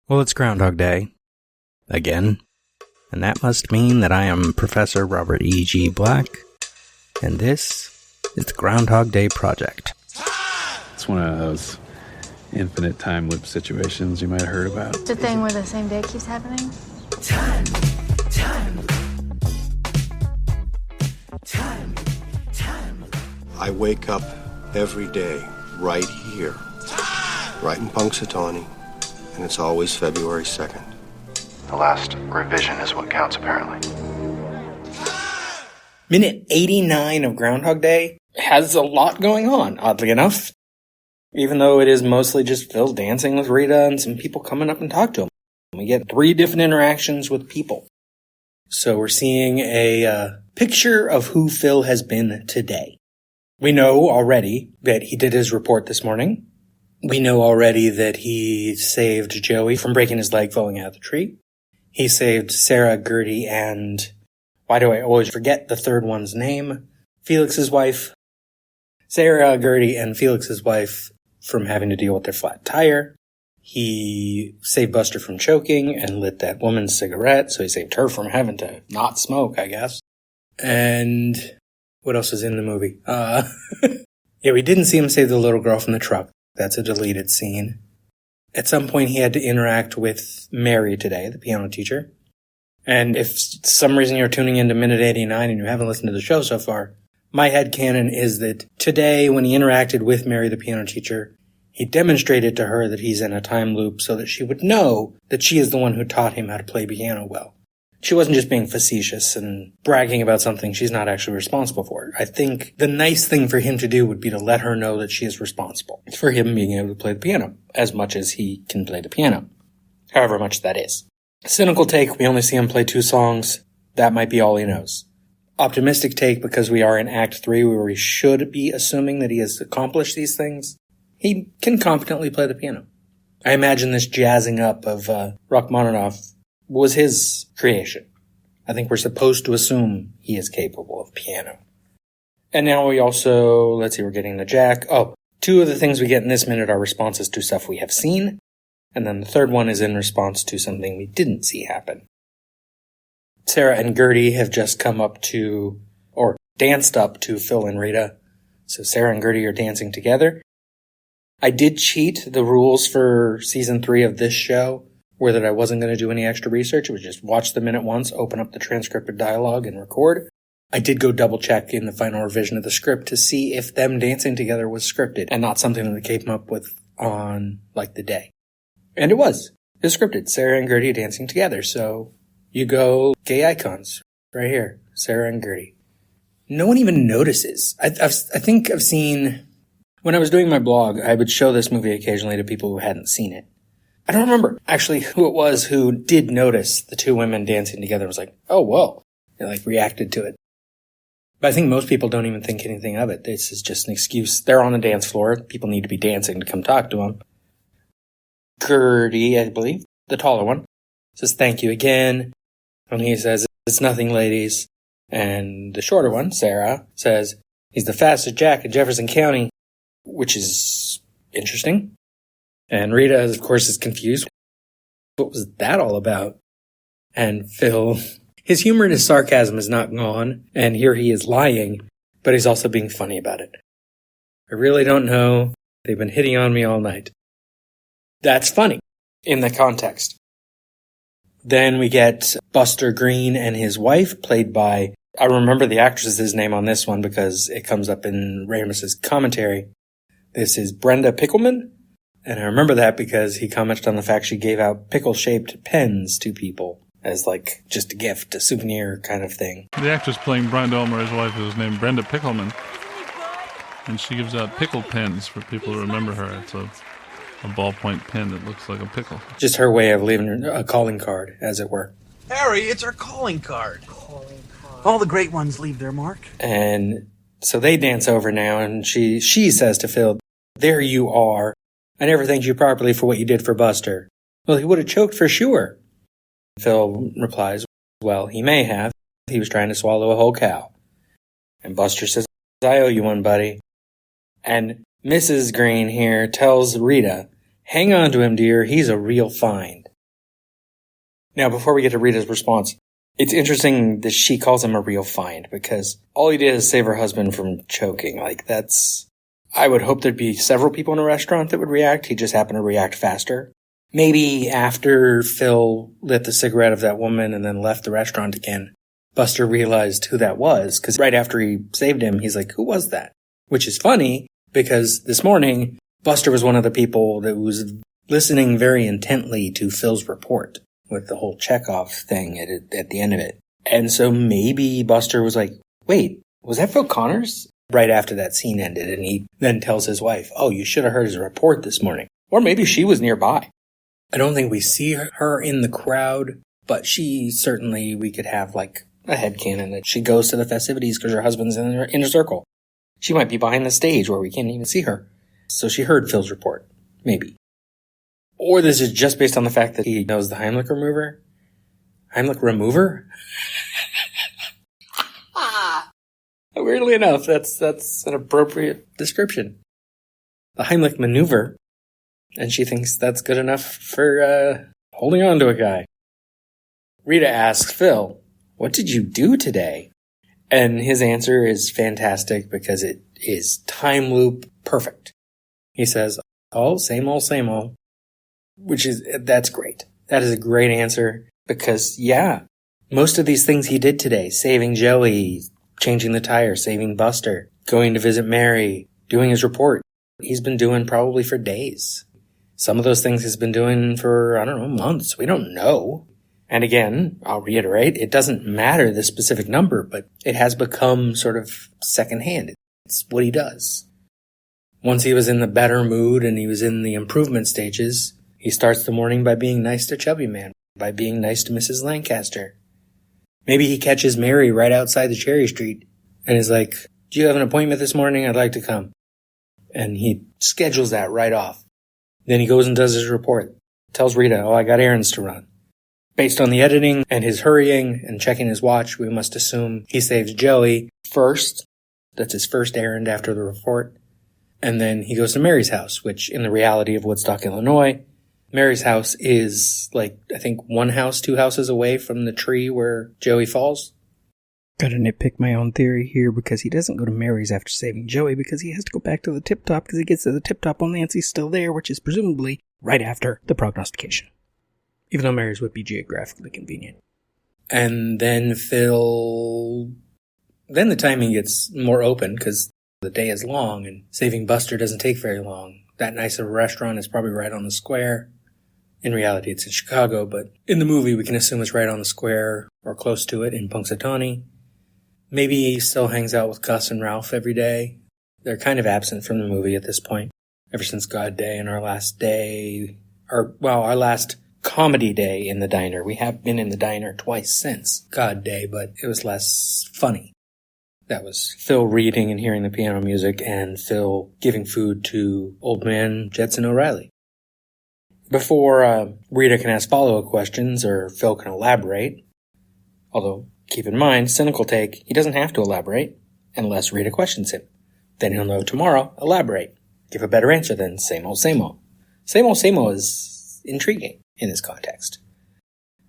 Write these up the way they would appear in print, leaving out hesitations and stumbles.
Well, it's Groundhog Day. Again. And that must mean that I am Professor Robert E.G. Black, and this is the Groundhog Day Project. It's one of those infinite time loop situations you might have heard about. It's a thing where the same day keeps happening. Time. I wake up every day right here, right in Punxsutawney, and it's always February 2nd. The last revision is what counts, apparently. Minute 89 of Groundhog Day has a lot going on, oddly enough. Even though it is mostly just Phil dancing with Rita and some people coming up and talk to him. We get 3 different interactions with people. So we're seeing a picture of who Phil has been today. We know already that he did his report this morning. We know already that he saved Joey from breaking his leg falling out of the tree. He saved Sara, Gertie, and why do I always forget the third one's name? Felix's wife. Sara, Gertie, and Felix's wife from having to deal with their flat tire. He saved Buster from choking and lit that woman's cigarette, so he saved her from having to not smoke, I guess. And what else is in the movie? Yeah, we didn't see him save the little girl from the truck. That's a deleted scene. At some point, he had to interact with Mary today, the piano teacher. And if for some reason you're tuning into minute 89 and you haven't listened to the show so far, my headcanon is that today, when he interacted with Mary, the piano teacher, he demonstrated to her that he's in a time loop so that she would know that she is the one who taught him how to play piano well. She wasn't just being facetious and bragging about something she's not actually responsible for. I think the nice thing for him to do would be to let her know that she is responsible for him being able to play the piano, as much as he can play the piano. However much that is. Cynical take, we only see him play 2 songs. That might be all he knows. Optimistic take, because we are in Act 3 where we should be assuming that he has accomplished these things. He can competently play the piano. I imagine this jazzing up of Rachmaninoff was his creation. I think we're supposed to assume he is capable of piano. And now we also, we're getting the jack. 2 of the things we get in this minute are responses to stuff we have seen. And then the third one is in response to something we didn't see happen. Sara and Gertie have just come up to, or danced up to Phil and Rita. So Sara and Gertie are dancing together. I did cheat the rules for season 3 of this show, where that I wasn't going to do any extra research. It was just watch the minute once, open up the transcripted dialogue, and record. I did go double check in the final revision of the script to see if them dancing together was scripted and not something that they came up with on, the day. And it was. It was scripted. Sara and Gertie dancing together. So you go gay icons right here. Sara and Gertie. No one even notices. I think I've seen, when I was doing my blog, I would show this movie occasionally to people who hadn't seen it. I don't remember actually who it was who did notice the 2 women dancing together. Was like, oh, whoa. They reacted to it. But I think most people don't even think anything of it. This is just an excuse. They're on the dance floor. People need to be dancing to come talk to them. Gertie, I believe, the taller one, says thank you again. And he says, it's nothing, ladies. And the shorter one, Sara, says, he's the fastest jack in Jefferson County, which is interesting. And Rita, of course, is confused. What was that all about? And Phil, his humor and his sarcasm is not gone, and here he is lying, but he's also being funny about it. I really don't know. They've been hitting on me all night. That's funny in the context. Then we get Buster Green and his wife, played by, I remember the actress's name on this one because it comes up in Ramos's commentary. This is Brenda Pickleman. And I remember that because he commented on the fact she gave out pickle-shaped pens to people as just a gift, a souvenir kind of thing. The actress playing Brenda Ulmer's wife is named Brenda Pickleman. And she gives out pickle pens for people to remember her. It's a ballpoint pen that looks like a pickle. Just her way of leaving a calling card, as it were. Harry, it's our calling card. All the great ones leave their mark. And so they dance over now, and she says to Phil, there you are. I never thanked you properly for what you did for Buster. Well, he would have choked for sure. Phil replies, well, he may have. He was trying to swallow a whole cow. And Buster says, I owe you one, buddy. And Mrs. Green here tells Rita, hang on to him, dear. He's a real find. Now, before we get to Rita's response, it's interesting that she calls him a real find, because all he did is save her husband from choking. Like, that's... I would hope there'd be several people in a restaurant that would react. He just happened to react faster. Maybe after Phil lit the cigarette of that woman and then left the restaurant again, Buster realized who that was, because right after he saved him, he's like, who was that? Which is funny, because this morning, Buster was one of the people that was listening very intently to Phil's report with the whole Chekhov thing at the end of it. And so maybe Buster was like, wait, was that Phil Connors? Right after that scene ended, and he then tells his wife, oh, you should have heard his report this morning. Or maybe she was nearby. I don't think we see her in the crowd, but she certainly, we could have like a headcanon that she goes to the festivities because her husband's in her inner circle. She might be behind the stage where we can't even see her. So she heard Phil's report. Maybe. Or this is just based on the fact that he knows the Heimlich remover. Heimlich remover? Weirdly enough, that's an appropriate description. The Heimlich maneuver. And she thinks that's good enough for holding on to a guy. Rita asks Phil, what did you do today? And his answer is fantastic because it is time loop perfect. He says, oh, same old, same old. That's great. That is a great answer because, yeah, most of these things he did today, saving Joey, changing the tire, saving Buster, going to visit Mary, doing his report, he's been doing probably for days. Some of those things he's been doing for, I don't know, months. We don't know. And again, I'll reiterate, it doesn't matter the specific number, but it has become sort of secondhand. It's what he does. Once he was in the better mood and he was in the improvement stages, he starts the morning by being nice to Chubby Man, by being nice to Mrs. Lancaster. Maybe he catches Mary right outside the Cherry Street and is like, do you have an appointment this morning? I'd like to come. And he schedules that right off. Then he goes and does his report. Tells Rita, oh, I got errands to run. Based on the editing and his hurrying and checking his watch, we must assume he saves Joey first. That's his first errand after the report. And then he goes to Mary's house, which in the reality of Woodstock, Illinois, Mary's house is like, I think 1 house, 2 houses away from the tree where Joey falls. Gotta nitpick my own theory here because he doesn't go to Mary's after saving Joey because he has to go back to the Tip Top because he gets to the Tip Top while Nancy's still there, which is presumably right after the prognostication. Even though Mary's would be geographically convenient. And then then the timing gets more open because the day is long and saving Buster doesn't take very long. That nice of a restaurant is probably right on the square. In reality, it's in Chicago, but in the movie, we can assume it's right on the square or close to it in Punxsutawney. Maybe he still hangs out with Gus and Ralph every day. They're kind of absent from the movie at this point. Ever since God Day and our last comedy day in the diner. We have been in the diner twice since God Day, but it was less funny. That was Phil reading and hearing the piano music and Phil giving food to old man Jedson O'Reilly. Before Rita can ask follow-up questions or Phil can elaborate, although keep in mind, cynical take, he doesn't have to elaborate unless Rita questions him. Then he'll know tomorrow, elaborate. Give a better answer than same old, same old. Same old, same old is intriguing in this context.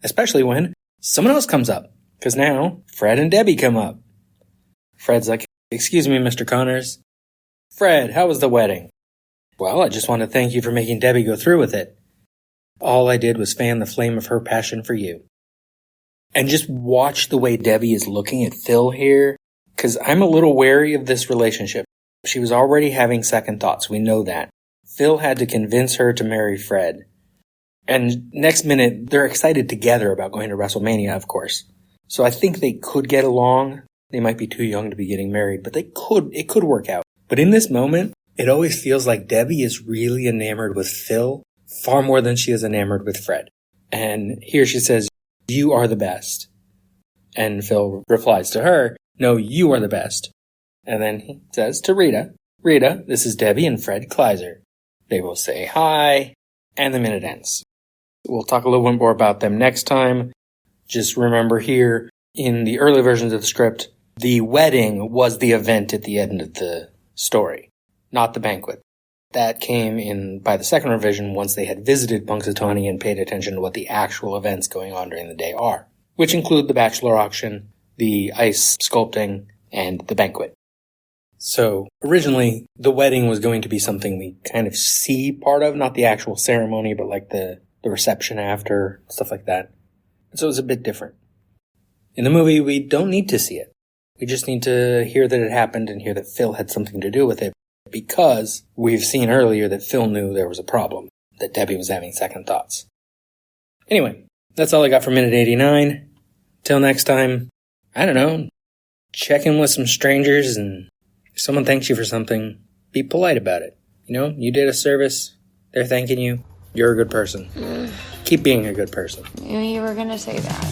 Especially when someone else comes up. Because now, Fred and Debbie come up. Fred's like, excuse me, Mr. Connors. Fred, how was the wedding? Well, I just want to thank you for making Debbie go through with it. All I did was fan the flame of her passion for you. And just watch the way Debbie is looking at Phil here, because I'm a little wary of this relationship. She was already having second thoughts, we know that. Phil had to convince her to marry Fred. And next minute, they're excited together about going to WrestleMania, of course. So I think they could get along. They might be too young to be getting married, but it could work out. But in this moment, it always feels like Debbie is really enamored with Phil far more than she is enamored with Fred. And here she says, you are the best. And Phil replies to her, no, you are the best. And then he says to Rita, Rita, this is Debbie and Fred Kleiser. They will say hi, and the minute ends. We'll talk a little bit more about them next time. Just remember here, in the early versions of the script, the wedding was the event at the end of the story, not the banquet. That came in by the second revision once they had visited Punxsutawney and paid attention to what the actual events going on during the day are, which include the bachelor auction, the ice sculpting, and the banquet. So originally, the wedding was going to be something we kind of see part of, not the actual ceremony, but like the reception after, stuff like that. So it was a bit different. In the movie, we don't need to see it. We just need to hear that it happened and hear that Phil had something to do with it, because we've seen earlier that Phil knew there was a problem, that Debbie was having second thoughts. Anyway, that's all I got for minute 89. Till next time, I don't know, check in with some strangers, and if someone thanks you for something, be polite about it. You know, you did a service, they're thanking you, you're a good person. Keep being a good person. Knew you were gonna say that.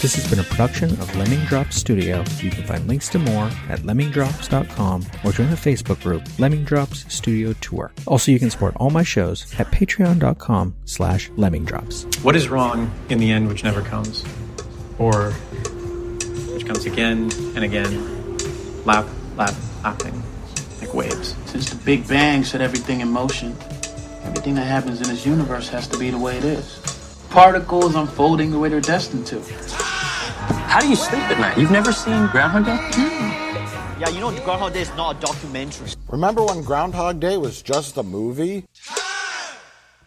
This has been a production of Lemming Drops Studio. You can find links to more at lemmingdrops.com or join the Facebook group Lemming Drops Studio Tour. Also, you can support all my shows at patreon.com/lemmingdrops. What is wrong in the end which never comes? Or which comes again and again, lapping, like waves. Since the Big Bang set everything in motion, everything that happens in this universe has to be the way it is. Particles unfolding the way they're destined to. How do you sleep at night? You've never seen Groundhog Day? Yeah, you know Groundhog Day is not a documentary. Remember when Groundhog Day was just a movie?